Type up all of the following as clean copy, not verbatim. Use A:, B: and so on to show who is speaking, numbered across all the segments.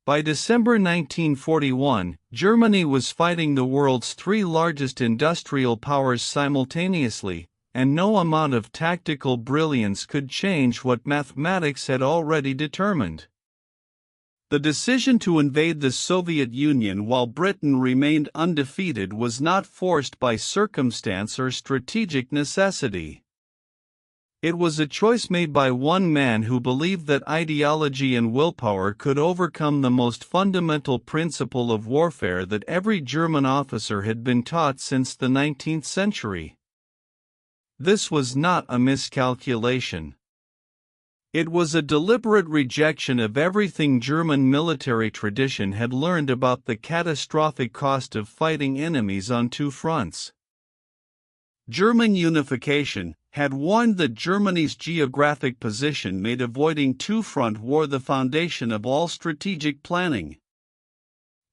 A: By December 1941, Germany was fighting the world's three largest industrial powers simultaneously, and no amount of tactical brilliance could change what mathematics had already determined. The decision to invade the Soviet Union while Britain remained undefeated was not forced by circumstance or strategic necessity. It was a choice made by one man who believed that ideology and willpower could overcome the most fundamental principle of warfare that every German officer had been taught since the 19th century. This was not a miscalculation. It was a deliberate rejection of everything German military tradition had learned about the catastrophic cost of fighting enemies on two fronts. German unification had warned that Germany's geographic position made avoiding two-front war the foundation of all strategic planning.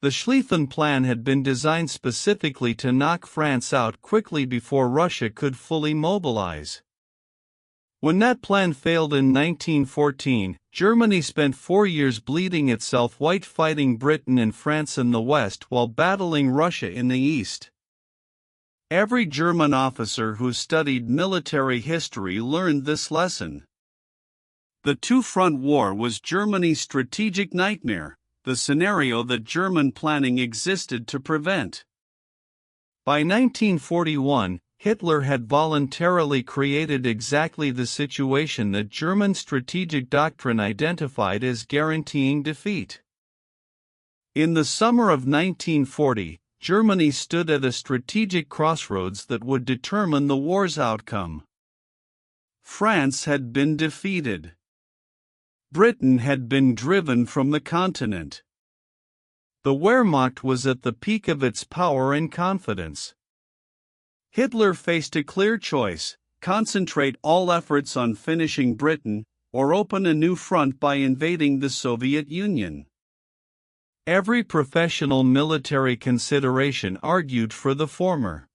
A: The Schlieffen Plan had been designed specifically to knock France out quickly before Russia could fully mobilize. When that plan failed in 1914, Germany spent 4 years bleeding itself white fighting Britain and France in the west while battling Russia in the east. Every German officer who studied military history learned this lesson. The two-front war was Germany's strategic nightmare, the scenario that German planning existed to prevent. By 1941, Hitler had voluntarily created exactly the situation that German strategic doctrine identified as guaranteeing defeat. In the summer of 1940, Germany stood at a strategic crossroads that would determine the war's outcome. France had been defeated. Britain had been driven from the continent. The Wehrmacht was at the peak of its power and confidence. Hitler faced a clear choice: concentrate all efforts on finishing Britain, or open a new front by invading the Soviet Union. Every professional military consideration argued for the former.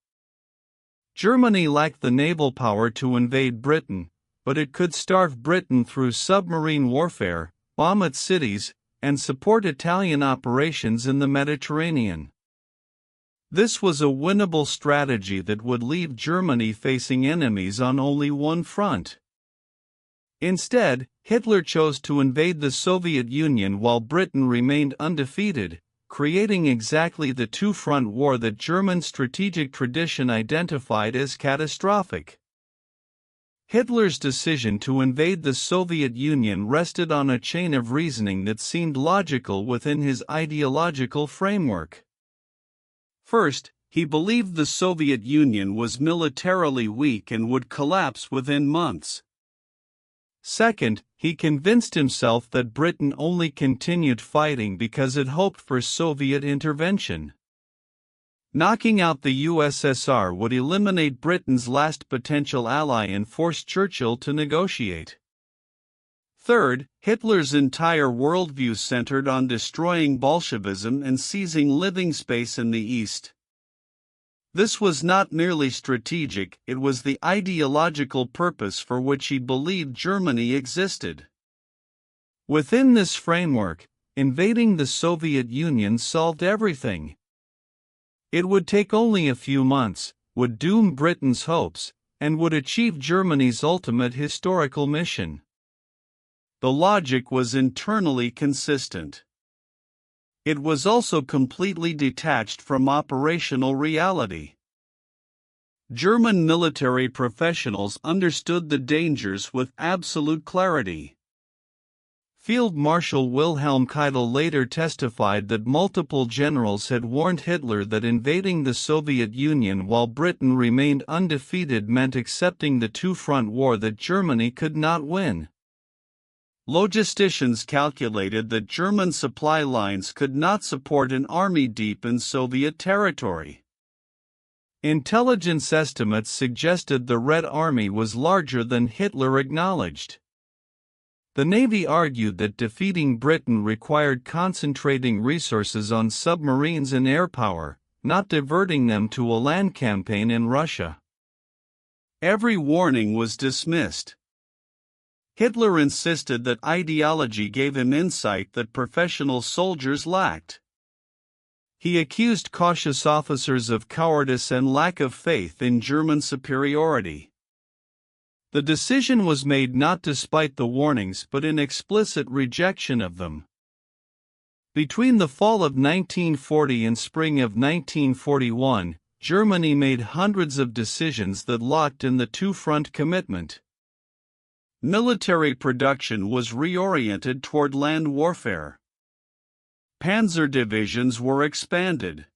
A: Germany lacked the naval power to invade Britain, but it could starve Britain through submarine warfare, bomb its cities, and support Italian operations in the Mediterranean. This was a winnable strategy that would leave Germany facing enemies on only one front. Instead, Hitler chose to invade the Soviet Union while Britain remained undefeated, creating exactly the two-front war that German strategic tradition identified as catastrophic. Hitler's decision to invade the Soviet Union rested on a chain of reasoning that seemed logical within his ideological framework. First, he believed the Soviet Union was militarily weak and would collapse within months. Second, he convinced himself that Britain only continued fighting because it hoped for Soviet intervention. Knocking out the USSR would eliminate Britain's last potential ally and force Churchill to negotiate. Third, Hitler's entire worldview centered on destroying Bolshevism and seizing living space in the East. This was not merely strategic, it was the ideological purpose for which he believed Germany existed. Within this framework, invading the Soviet Union solved everything. It would take only a few months, would doom Britain's hopes, and would achieve Germany's ultimate historical mission. The logic was internally consistent. It was also completely detached from operational reality. German military professionals understood the dangers with absolute clarity. Field Marshal Wilhelm Keitel later testified that multiple generals had warned Hitler that invading the Soviet Union while Britain remained undefeated meant accepting the two-front war that Germany could not win. Logisticians calculated that German supply lines could not support an army deep in Soviet territory. Intelligence estimates suggested the Red Army was larger than Hitler acknowledged. The Navy argued that defeating Britain required concentrating resources on submarines and air power, not diverting them to a land campaign in Russia. Every warning was dismissed. Hitler insisted that ideology gave him insight that professional soldiers lacked. He accused cautious officers of cowardice and lack of faith in German superiority. The decision was made not despite the warnings but in explicit rejection of them. Between the fall of 1940 and spring of 1941, Germany made hundreds of decisions that locked in the two-front commitment. Military production was reoriented toward land warfare. Panzer divisions were expanded.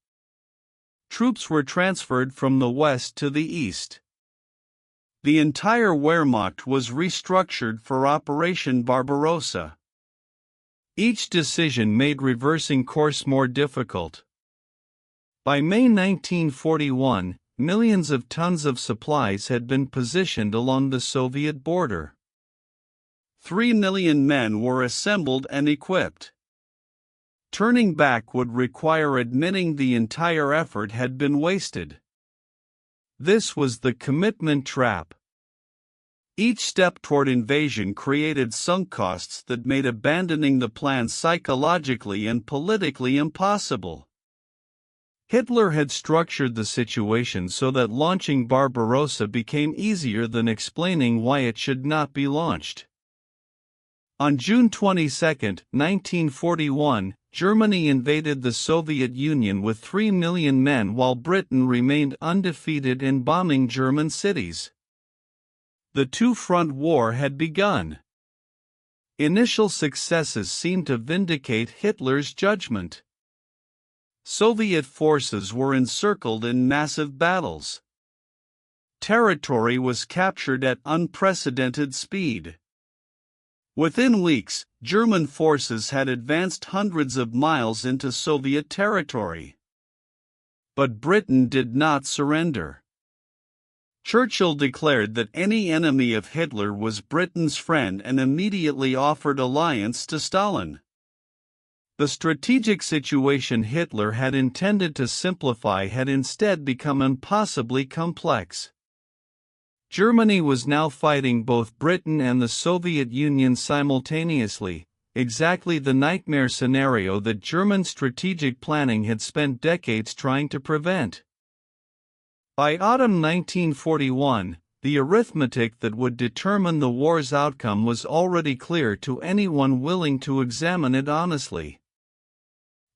A: Troops were transferred from the west to the east. The entire Wehrmacht was restructured for Operation Barbarossa. Each decision made reversing course more difficult. By May 1941, millions of tons of supplies had been positioned along the Soviet border. 3 million men were assembled and equipped. Turning back would require admitting the entire effort had been wasted. This was the commitment trap. Each step toward invasion created sunk costs that made abandoning the plan psychologically and politically impossible. Hitler had structured the situation so that launching Barbarossa became easier than explaining why it should not be launched. On June 22, 1941, Germany invaded the Soviet Union with 3 million men while Britain remained undefeated in bombing German cities. The two-front war had begun. Initial successes seemed to vindicate Hitler's judgment. Soviet forces were encircled in massive battles. Territory was captured at unprecedented speed. Within weeks, German forces had advanced hundreds of miles into Soviet territory. But Britain did not surrender. Churchill declared that any enemy of Hitler was Britain's friend and immediately offered alliance to Stalin. The strategic situation Hitler had intended to simplify had instead become impossibly complex. Germany was now fighting both Britain and the Soviet Union simultaneously, exactly the nightmare scenario that German strategic planning had spent decades trying to prevent. By autumn 1941, the arithmetic that would determine the war's outcome was already clear to anyone willing to examine it honestly.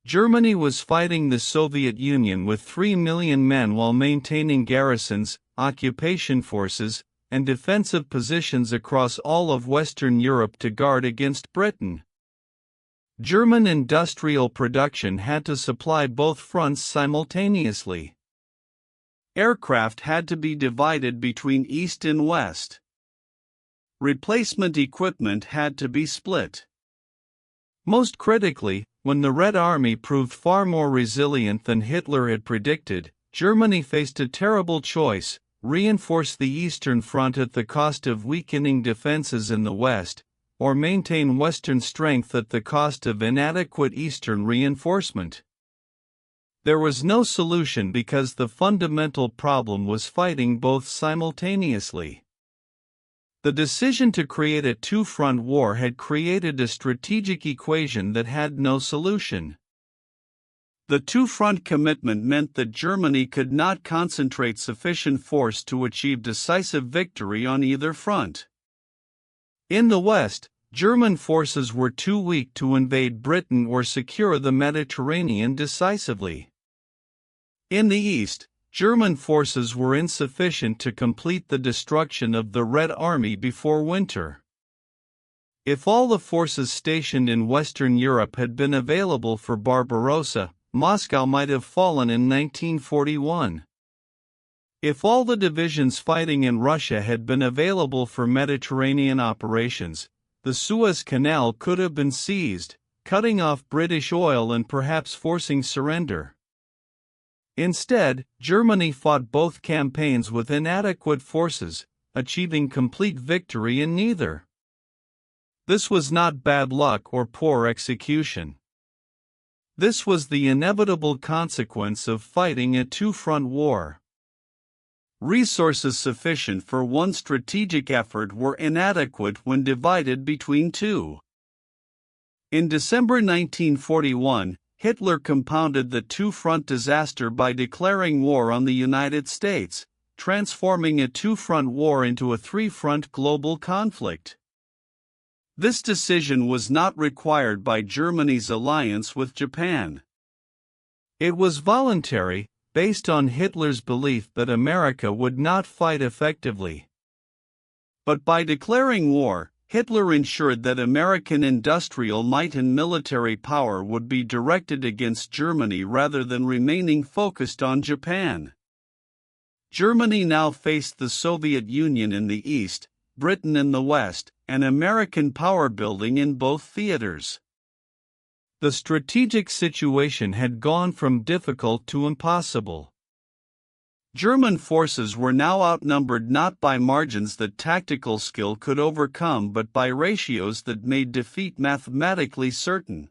A: Germany was fighting the Soviet Union with 3 million men while maintaining garrisons, occupation forces, and defensive positions across all of Western Europe to guard against Britain. German industrial production had to supply both fronts simultaneously. Aircraft had to be divided between East and West. Replacement equipment had to be split. Most critically, when the Red Army proved far more resilient than Hitler had predicted, Germany faced a terrible choice: reinforce the Eastern Front at the cost of weakening defenses in the West, or maintain Western strength at the cost of inadequate Eastern reinforcement. There was no solution because the fundamental problem was fighting both simultaneously. The decision to create a two-front war had created a strategic equation that had no solution. The two-front commitment meant that Germany could not concentrate sufficient force to achieve decisive victory on either front. In the West, German forces were too weak to invade Britain or secure the Mediterranean decisively. In the East, German forces were insufficient to complete the destruction of the Red Army before winter. If all the forces stationed in Western Europe had been available for Barbarossa, Moscow might have fallen in 1941. If all the divisions fighting in Russia had been available for Mediterranean operations, the Suez Canal could have been seized, cutting off British oil and perhaps forcing surrender. Instead, Germany fought both campaigns with inadequate forces, achieving complete victory in neither. This was not bad luck or poor execution. This was the inevitable consequence of fighting a two-front war. Resources sufficient for one strategic effort were inadequate when divided between two. In December 1941, Hitler compounded the two-front disaster by declaring war on the United States, transforming a two-front war into a three-front global conflict. This decision was not required by Germany's alliance with Japan. It was voluntary, based on Hitler's belief that America would not fight effectively. But by declaring war, Hitler ensured that American industrial might and military power would be directed against Germany rather than remaining focused on Japan. Germany now faced the Soviet Union in the east, Britain in the west, and American power building in both theaters. The strategic situation had gone from difficult to impossible. German forces were now outnumbered not by margins that tactical skill could overcome but by ratios that made defeat mathematically certain.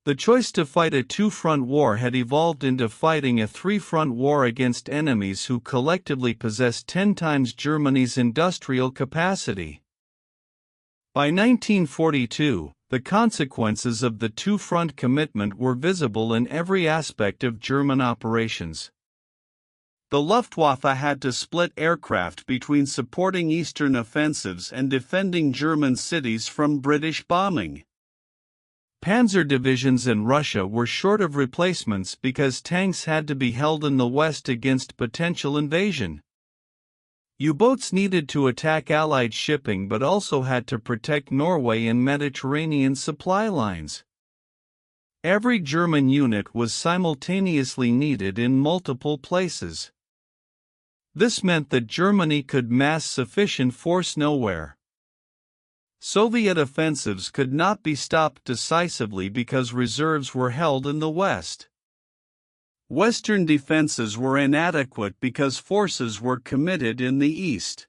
A: The choice to fight a two-front war had evolved into fighting a three-front war against enemies who collectively possessed 10 times Germany's industrial capacity. By 1942, the consequences of the two-front commitment were visible in every aspect of German operations. The Luftwaffe had to split aircraft between supporting eastern offensives and defending German cities from British bombing. Panzer divisions in Russia were short of replacements because tanks had to be held in the west against potential invasion. U-boats needed to attack Allied shipping but also had to protect Norway and Mediterranean supply lines. Every German unit was simultaneously needed in multiple places. This meant that Germany could mass sufficient force nowhere. Soviet offensives could not be stopped decisively because reserves were held in the West. Western defenses were inadequate because forces were committed in the East.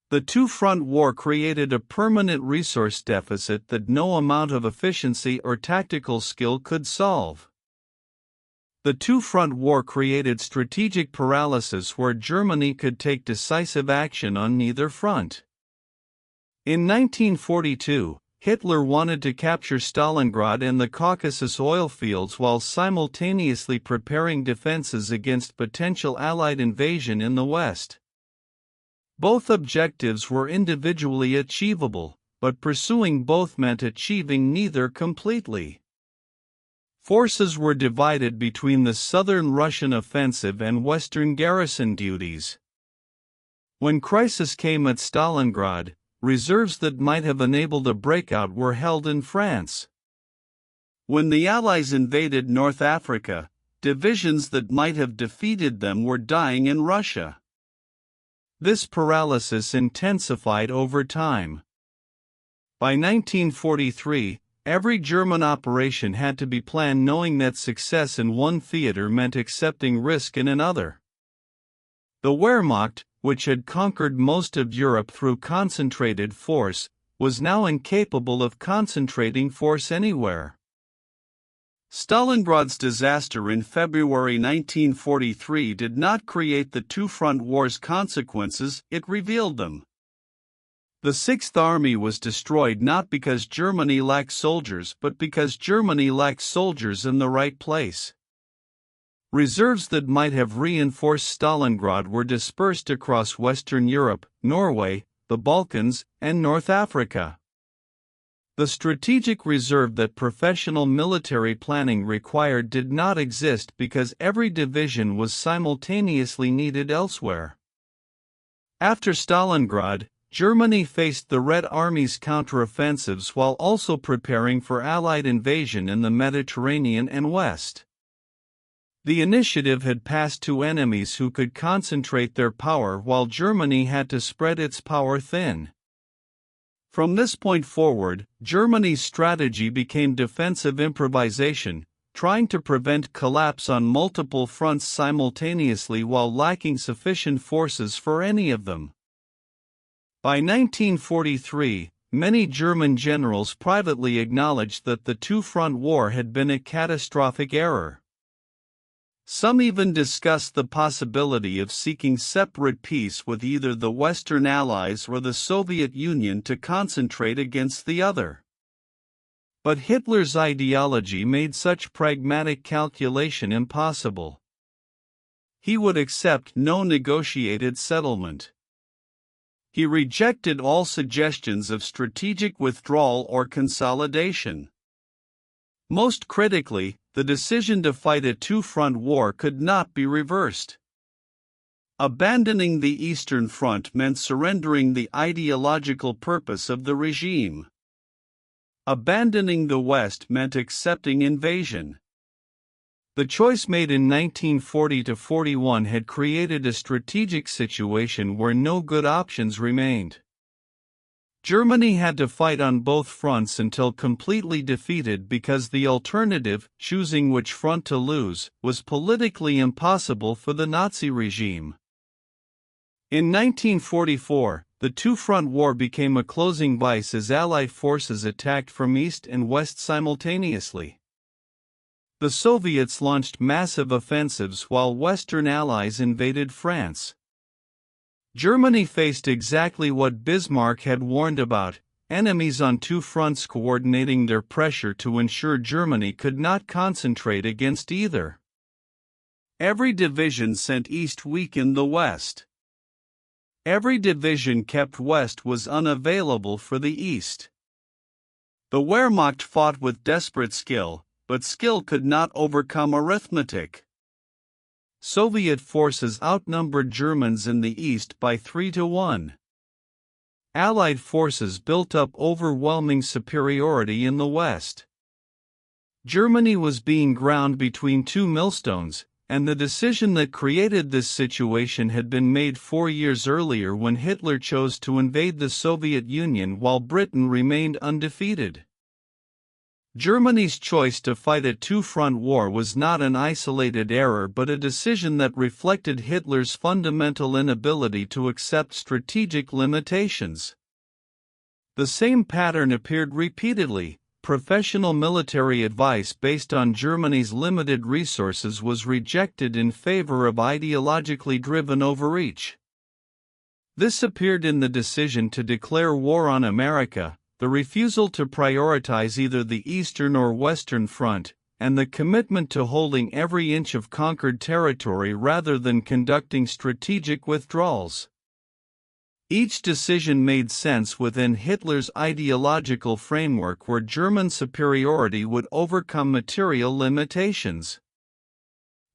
A: The two-front war created a permanent resource deficit that no amount of efficiency or tactical skill could solve. The two-front war created strategic paralysis where Germany could take decisive action on neither front. In 1942, Hitler wanted to capture Stalingrad and the Caucasus oil fields while simultaneously preparing defenses against potential Allied invasion in the West. Both objectives were individually achievable, but pursuing both meant achieving neither completely. Forces were divided between the southern Russian offensive and western garrison duties. When crisis came at Stalingrad, reserves that might have enabled a breakout were held in France. When the Allies invaded North Africa, divisions that might have defeated them were dying in Russia. This paralysis intensified over time. By 1943, every German operation had to be planned knowing that success in one theater meant accepting risk in another. The Wehrmacht, which had conquered most of Europe through concentrated force, was now incapable of concentrating force anywhere. Stalingrad's disaster in February 1943 did not create the two-front war's consequences, it revealed them. The Sixth Army was destroyed not because Germany lacked soldiers but because Germany lacked soldiers in the right place. Reserves that might have reinforced Stalingrad were dispersed across Western Europe, Norway, the Balkans, and North Africa. The strategic reserve that professional military planning required did not exist because every division was simultaneously needed elsewhere. After Stalingrad, Germany faced the Red Army's counteroffensives while also preparing for Allied invasion in the Mediterranean and West. The initiative had passed to enemies who could concentrate their power while Germany had to spread its power thin. From this point forward, Germany's strategy became defensive improvisation, trying to prevent collapse on multiple fronts simultaneously while lacking sufficient forces for any of them. By 1943, many German generals privately acknowledged that the two-front war had been a catastrophic error. Some even discussed the possibility of seeking separate peace with either the Western Allies or the Soviet Union to concentrate against the other. But Hitler's ideology made such pragmatic calculation impossible. He would accept no negotiated settlement. He rejected all suggestions of strategic withdrawal or consolidation. Most critically, the decision to fight a two-front war could not be reversed. Abandoning the Eastern Front meant surrendering the ideological purpose of the regime. Abandoning the West meant accepting invasion. The choice made in 1940–41 had created a strategic situation where no good options remained. Germany had to fight on both fronts until completely defeated because the alternative, choosing which front to lose, was politically impossible for the Nazi regime. In 1944, the two-front war became a closing vice as Allied forces attacked from east and west simultaneously. The Soviets launched massive offensives while Western allies invaded France. Germany faced exactly what Bismarck had warned about: enemies on two fronts coordinating their pressure to ensure Germany could not concentrate against either. Every division sent east weakened the west. Every division kept west was unavailable for the east. The Wehrmacht fought with desperate skill, but skill could not overcome arithmetic. Soviet forces outnumbered Germans in the east by 3-1. Allied forces built up overwhelming superiority in the west. Germany was being ground between two millstones, and the decision that created this situation had been made 4 years earlier when Hitler chose to invade the Soviet Union while Britain remained undefeated. Germany's choice to fight a two-front war was not an isolated error but a decision that reflected Hitler's fundamental inability to accept strategic limitations. The same pattern appeared repeatedly. Professional military advice based on Germany's limited resources was rejected in favor of ideologically driven overreach. This appeared in the decision to declare war on America, the refusal to prioritize either the Eastern or Western Front, and the commitment to holding every inch of conquered territory rather than conducting strategic withdrawals. Each decision made sense within Hitler's ideological framework where German superiority would overcome material limitations.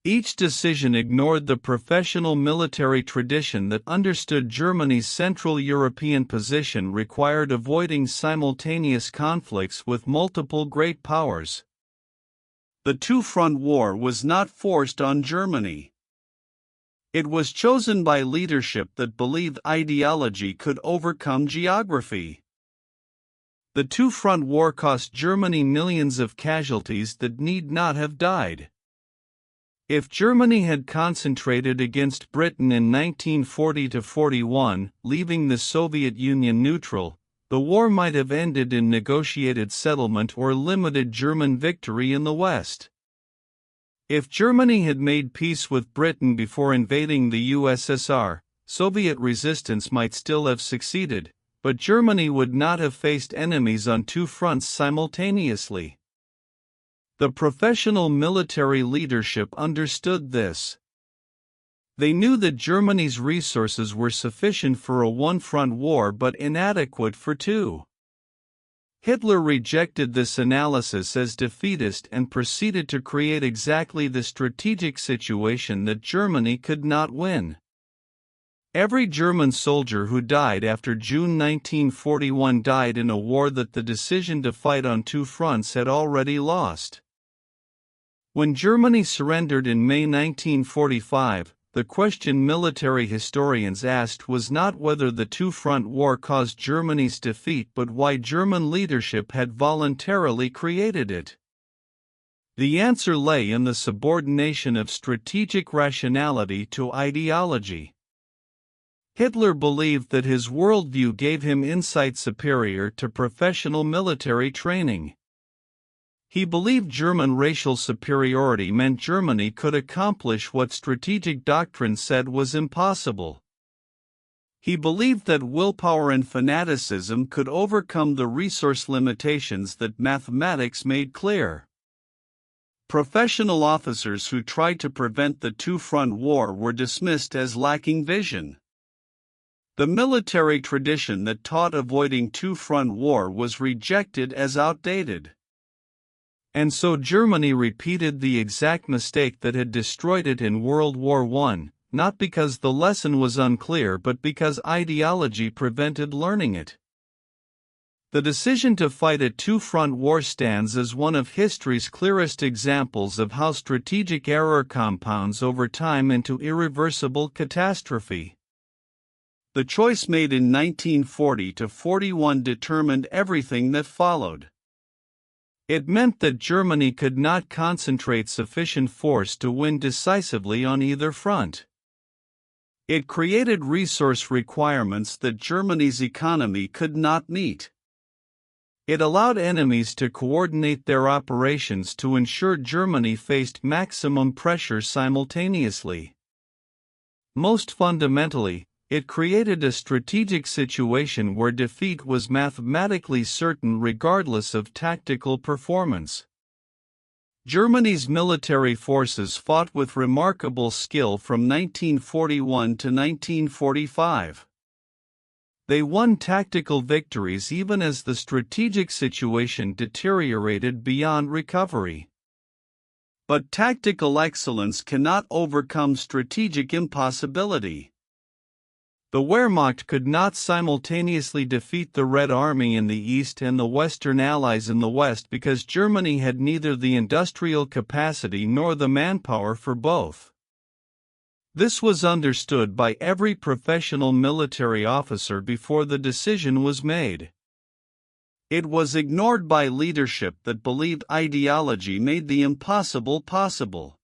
A: Each decision ignored the professional military tradition that understood Germany's Central European position required avoiding simultaneous conflicts with multiple great powers. The two-front war was not forced on Germany. It was chosen by leadership that believed ideology could overcome geography. The two-front war cost Germany millions of casualties that need not have died. If Germany had concentrated against Britain in 1940–41, leaving the Soviet Union neutral, the war might have ended in negotiated settlement or limited German victory in the West. If Germany had made peace with Britain before invading the USSR, Soviet resistance might still have succeeded, but Germany would not have faced enemies on two fronts simultaneously. The professional military leadership understood this. They knew that Germany's resources were sufficient for a one-front war but inadequate for two. Hitler rejected this analysis as defeatist and proceeded to create exactly the strategic situation that Germany could not win. Every German soldier who died after June 1941 died in a war that the decision to fight on two fronts had already lost. When Germany surrendered in May 1945, the question military historians asked was not whether the two-front war caused Germany's defeat but why German leadership had voluntarily created it. The answer lay in the subordination of strategic rationality to ideology. Hitler believed that his worldview gave him insight superior to professional military training. He believed German racial superiority meant Germany could accomplish what strategic doctrine said was impossible. He believed that willpower and fanaticism could overcome the resource limitations that mathematics made clear. Professional officers who tried to prevent the two-front war were dismissed as lacking vision. The military tradition that taught avoiding two-front war was rejected as outdated. And so Germany repeated the exact mistake that had destroyed it in World War I, not because the lesson was unclear but because ideology prevented learning it. The decision to fight a two-front war stands as one of history's clearest examples of how strategic error compounds over time into irreversible catastrophe. The choice made in 1940–41 determined everything that followed. It meant that Germany could not concentrate sufficient force to win decisively on either front. It created resource requirements that Germany's economy could not meet. It allowed enemies to coordinate their operations to ensure Germany faced maximum pressure simultaneously. Most fundamentally, it created a strategic situation where defeat was mathematically certain regardless of tactical performance. Germany's military forces fought with remarkable skill from 1941 to 1945. They won tactical victories even as the strategic situation deteriorated beyond recovery. But tactical excellence cannot overcome strategic impossibility. The Wehrmacht could not simultaneously defeat the Red Army in the East and the Western Allies in the West because Germany had neither the industrial capacity nor the manpower for both. This was understood by every professional military officer before the decision was made. It was ignored by leadership that believed ideology made the impossible possible.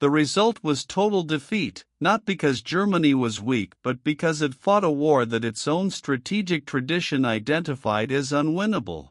A: The result was total defeat, not because Germany was weak but because it fought a war that its own strategic tradition identified as unwinnable.